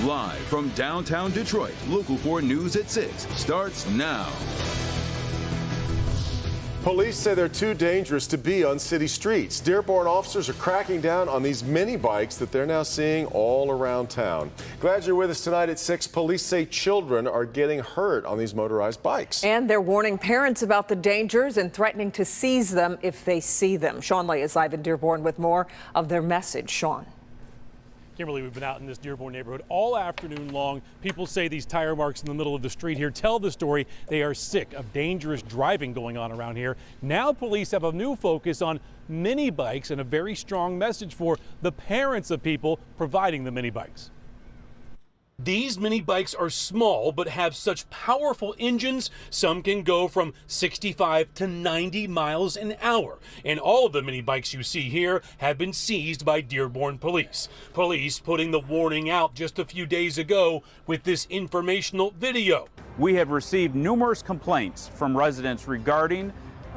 Live from downtown Detroit, Local 4 News at 6 starts now. Police say they're too dangerous to be on city streets. Dearborn officers are cracking down on these mini bikes that they're now seeing all around town. Glad you're with us tonight at 6. Police say children are getting hurt on these motorized bikes. And they're warning parents about the dangers and threatening to seize them if they see them. Sean Lee is live in Dearborn with more of their message. Sean. Kimberly, we've been out in this Dearborn neighborhood all afternoon long. People say these tire marks in the middle of the street here tell the story. They are sick of dangerous driving going on around here. Now police have a new focus on mini bikes and a very strong message for the parents of people providing the mini bikes. These mini bikes are small but have such powerful engines, some can go from 65 to 90 miles an hour. And all of the mini bikes you see here have been seized by Dearborn police. Police putting the warning out just a few days ago with this informational video. We have received numerous complaints from residents regarding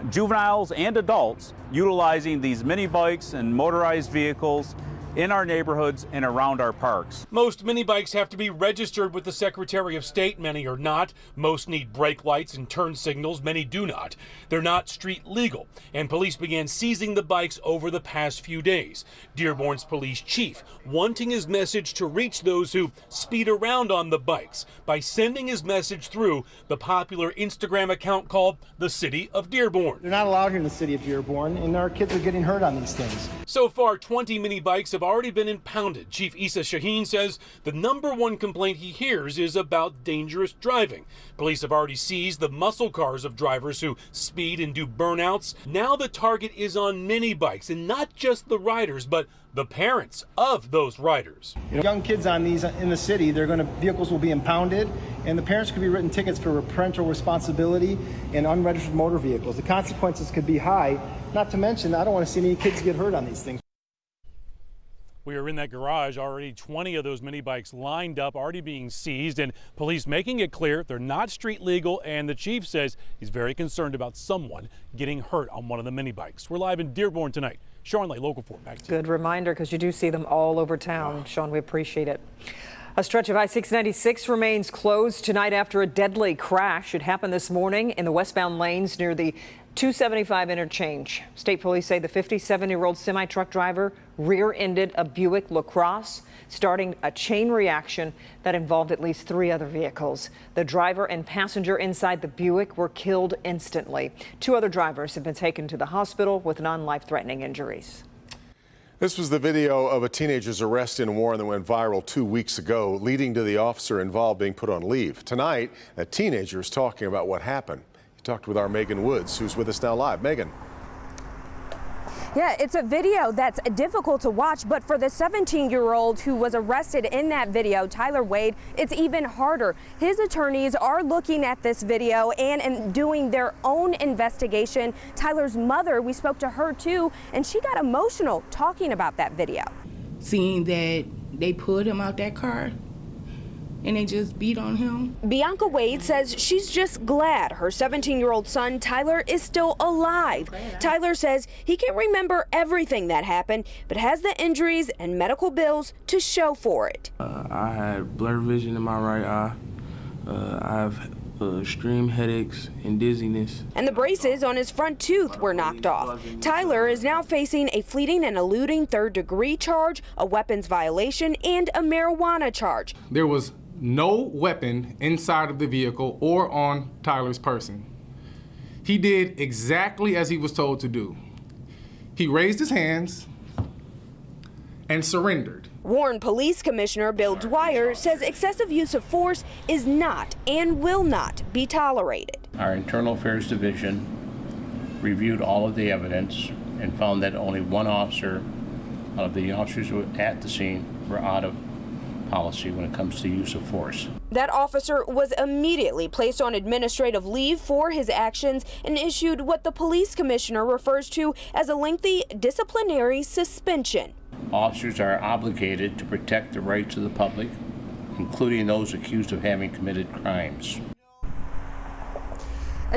juveniles and adults utilizing these mini bikes and motorized vehicles in our neighborhoods and around our parks. Most mini bikes have to be registered with the Secretary of State. Many are not. Most need brake lights and turn signals. Many do not. They're not street legal, and police began seizing the bikes over the past few days. Dearborn's police chief wanting his message to reach those who speed around on the bikes by sending his message through the popular Instagram account called the City of Dearborn. They're not allowed here in the City of Dearborn, and our kids are getting hurt on these things. So far, 20 mini bikes have already been impounded. Chief Issa Shaheen says the #1 complaint he hears is about dangerous driving. Police have already seized the muscle cars of drivers who speed and do burnouts. Now the target is on mini bikes, and not just the riders, but the parents of those riders. Young kids on these in the city, vehicles will be impounded, and the parents could be written tickets for parental responsibility in unregistered motor vehicles. The consequences could be high. Not to mention, I don't want to see any kids get hurt on these things. We are in that garage, already 20 of those mini bikes lined up, already being seized, and police making it clear they're not street legal, and the chief says he's very concerned about someone getting hurt on one of the mini bikes. We're live in Dearborn tonight. Sean Lee, Local 4, back to you. Good reminder, because you do see them all over town. Sean, we appreciate it. A stretch of I-696 remains closed tonight after a deadly crash. It happened this morning in the westbound lanes near the 275 interchange. State police say the 57-year-old semi-truck driver rear-ended a Buick LaCrosse, starting a chain reaction that involved at least 3 other vehicles. The driver and passenger inside the Buick were killed instantly. 2 other drivers have been taken to the hospital with non-life-threatening injuries. This was the video of a teenager's arrest in Warren that went viral 2 weeks ago, leading to the officer involved being put on leave. Tonight, a teenager is talking about what happened. He talked with our Megan Woods, who's with us now live. Megan. Yeah, it's a video that's difficult to watch, but for the 17-year-old who was arrested in that video, Tyler Wade, it's even harder. His attorneys are looking at this video and doing their own investigation. Tyler's mother, we spoke to her too, and she got emotional talking about that video. Seeing that they pulled him out that car and they just beat on him. Bianca Wade says she's just glad her 17-year-old son, Tyler, is still alive. Tyler says he can't remember everything that happened, but has the injuries and medical bills to show for it. I had blurred vision in my right eye. I have extreme headaches and dizziness. And the braces on his front tooth were knocked off. Tyler is now facing a fleeing and eluding third-degree charge, a weapons violation, and a marijuana charge. There was no weapon inside of the vehicle or on Tyler's person. He did exactly as he was told to do. He raised his hands and surrendered. Warren Police Commissioner Bill Dwyer says excessive use of force is not and will not be tolerated. Our Internal Affairs Division reviewed all of the evidence and found that only 1 officer out of the officers who were at the scene were out of policy when it comes to use of force. That officer was immediately placed on administrative leave for his actions and issued what the police commissioner refers to as a lengthy disciplinary suspension. Officers are obligated to protect the rights of the public, including those accused of having committed crimes.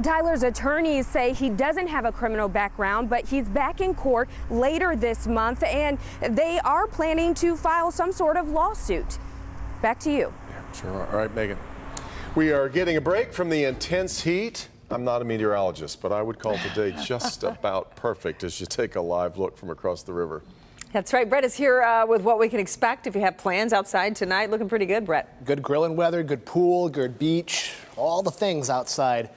Tyler's attorneys say he doesn't have a criminal background, but he's back in court later this month, and they are planning to file some sort of lawsuit. back to you. Sure. All right, Megan. We are getting a break from the intense heat. I'm not a meteorologist, but I would call today just about perfect as you take a live look from across the river. That's right. Brett is here with what we can expect if you have plans outside tonight. Looking pretty good, Brett. Good grilling weather, good pool, good beach, all the things outside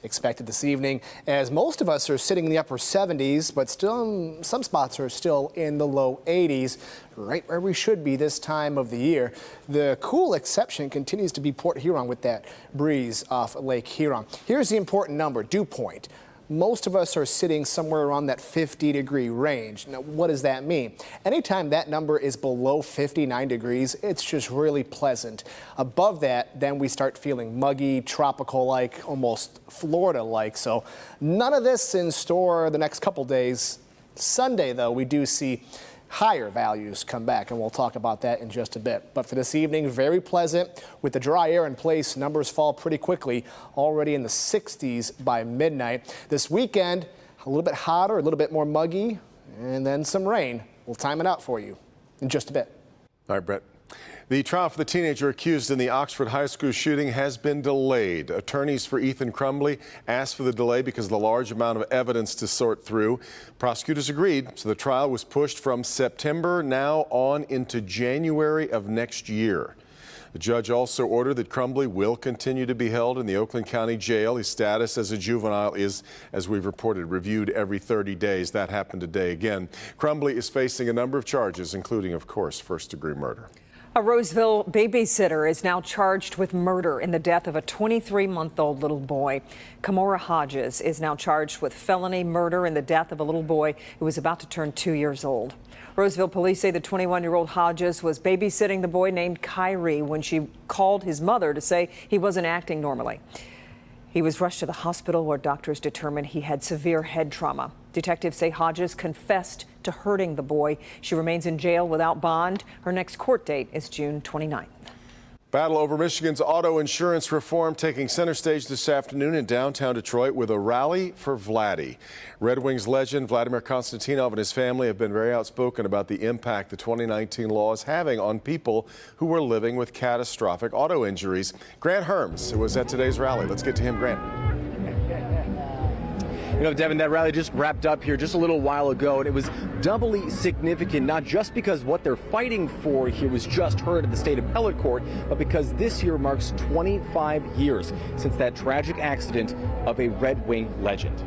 expected this evening, as most of us are sitting in the upper 70s, but still some spots are still in the low 80s, right where we should be this time of the year. The cool exception continues to be Port Huron with that breeze off Lake Huron. Here's the important number, dew point. Most of us are sitting somewhere around that 50-degree range. Now, what does that mean? Anytime that number is below 59 degrees, it's just really pleasant. Above that, then we start feeling muggy, tropical-like, almost Florida-like. So none of this in store the next couple days. Sunday, though, we do see higher values come back, and we'll talk about that in just a bit. But for this evening, very pleasant. With the dry air in place, numbers fall pretty quickly, already in the 60s by midnight. This weekend, a little bit hotter, a little bit more muggy, and then some rain. We'll time it out for you in just a bit. All right, Brett. The trial for the teenager accused in the Oxford High School shooting has been delayed. Attorneys for Ethan Crumbley asked for the delay because of the large amount of evidence to sort through. Prosecutors agreed, so the trial was pushed from September now on into January of next year. The judge also ordered that Crumbley will continue to be held in the Oakland County Jail. His status as a juvenile is, as we've reported, reviewed every 30 days. That happened today again. Crumbley is facing a number of charges, including, of course, first-degree murder. A Roseville babysitter is now charged with murder in the death of a 23-month-old little boy. Kamora Hodges is now charged with felony murder in the death of a little boy who was about to turn 2 years old. Roseville police say the 21-year-old Hodges was babysitting the boy named Kyrie when she called his mother to say he wasn't acting normally. He was rushed to the hospital where doctors determined he had severe head trauma. Detectives say Hodges confessed to hurting the boy. She remains in jail without bond. Her next court date is June 29th. Battle over Michigan's auto insurance reform taking center stage this afternoon in downtown Detroit with a rally for Vlady. Red Wings legend Vladimir Konstantinov and his family have been very outspoken about the impact the 2019 law is having on people who are living with catastrophic auto injuries. Grant Herms was at today's rally. Let's get to him, Grant. You know, Devin, that rally just wrapped up here just a little while ago, and it was doubly significant, not just because what they're fighting for here was just heard at the state appellate court, but because this year marks 25 years since that tragic accident of a Red Wing legend.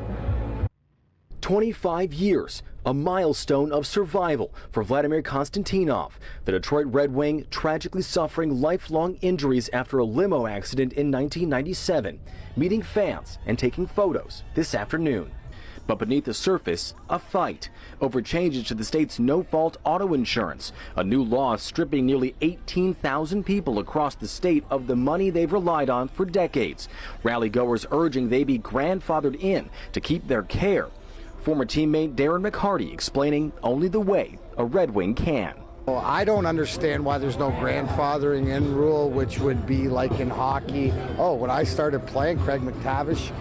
25 years, a milestone of survival for Vladimir Konstantinov, the Detroit Red Wing tragically suffering lifelong injuries after a limo accident in 1997, meeting fans and taking photos this afternoon. But beneath the surface, a fight over changes to the state's no-fault auto insurance, a new law stripping nearly 18,000 people across the state of the money they've relied on for decades. Rally-goers urging they be grandfathered in to keep their care. Former teammate Darren McCarty explaining only the way a Red Wing can. Well, I don't understand why there's no grandfathering in rule, which would be like in hockey. Oh, when I started playing, Craig McTavish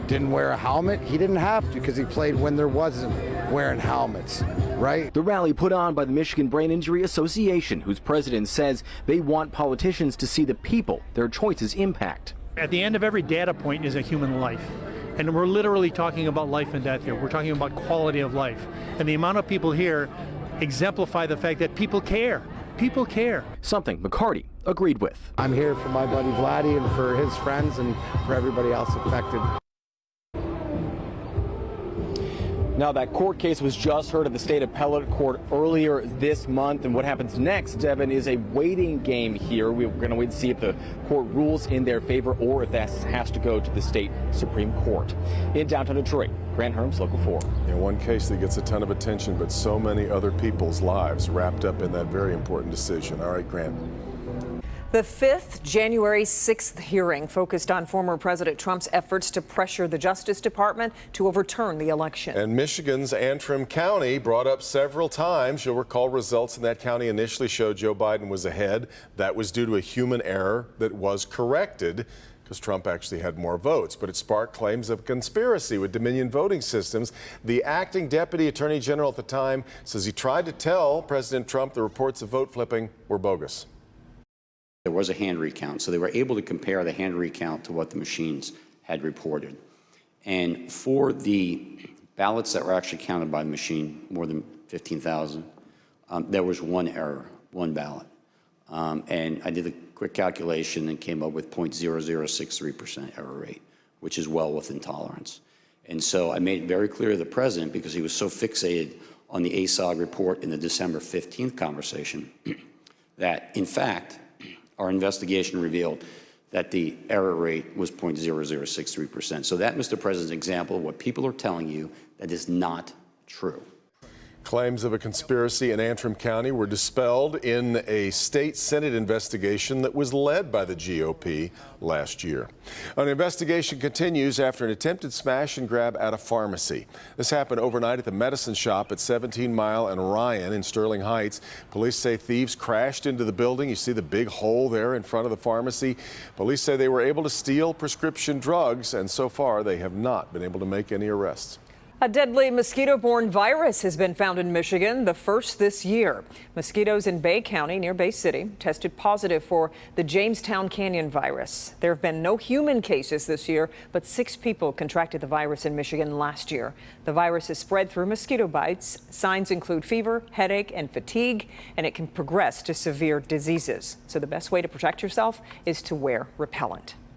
didn't wear a helmet. He didn't have to because he played when there wasn't wearing helmets, right? The rally put on by the Michigan Brain Injury Association, whose president says they want politicians to see the people their choices impact. At the end of every data point is a human life. And we're literally talking about life and death here. We're talking about quality of life. And the amount of people here exemplify the fact that people care. People care. Something McCarty agreed with. I'm here for my buddy Vlady and for his friends and for everybody else affected. Now, that court case was just heard at the state appellate court earlier this month, and what happens next, Devin, is a waiting game here. We're going to wait to see if the court rules in their favor or if that has to go to the state Supreme Court. In downtown Detroit, Grant Herms, Local 4. Yeah, one case that gets a ton of attention, but so many other people's lives wrapped up in that very important decision. All right, Grant. The fifth January 6th hearing focused on former President Trump's efforts to pressure the Justice Department to overturn the election. And Michigan's Antrim County brought up several times. You'll recall results in that county initially showed Joe Biden was ahead. That was due to a human error that was corrected because Trump actually had more votes. But it sparked claims of conspiracy with Dominion voting systems. The acting deputy attorney general at the time says he tried to tell President Trump the reports of vote flipping were bogus. There was a hand recount, so they were able to compare the hand recount to what the machines had reported. And for the ballots that were actually counted by the machine, more than 15,000, there was one error, one ballot. And I did a quick calculation and came up with 0.0063% error rate, which is well within tolerance. And so I made it very clear to the president, because he was so fixated on the ASOG report in the December 15th conversation, that in fact, our investigation revealed that the error rate was 0.0063%. So that, Mr. President's example of what people are telling you that is not true. Claims of a conspiracy in Antrim County were dispelled in a state Senate investigation that was led by the GOP last year. An investigation continues after an attempted smash and grab at a pharmacy. This happened overnight at the medicine shop at 17 Mile and Ryan in Sterling Heights. Police say thieves crashed into the building. You see the big hole there in front of the pharmacy. Police say they were able to steal prescription drugs, and so far they have not been able to make any arrests. A deadly mosquito-borne virus has been found in Michigan, the first this year. Mosquitoes in Bay County, near Bay City, tested positive for the Jamestown Canyon virus. There have been no human cases this year, but 6 people contracted the virus in Michigan last year. The virus is spread through mosquito bites. Signs include fever, headache, and fatigue, and it can progress to severe diseases. So the best way to protect yourself is to wear repellent.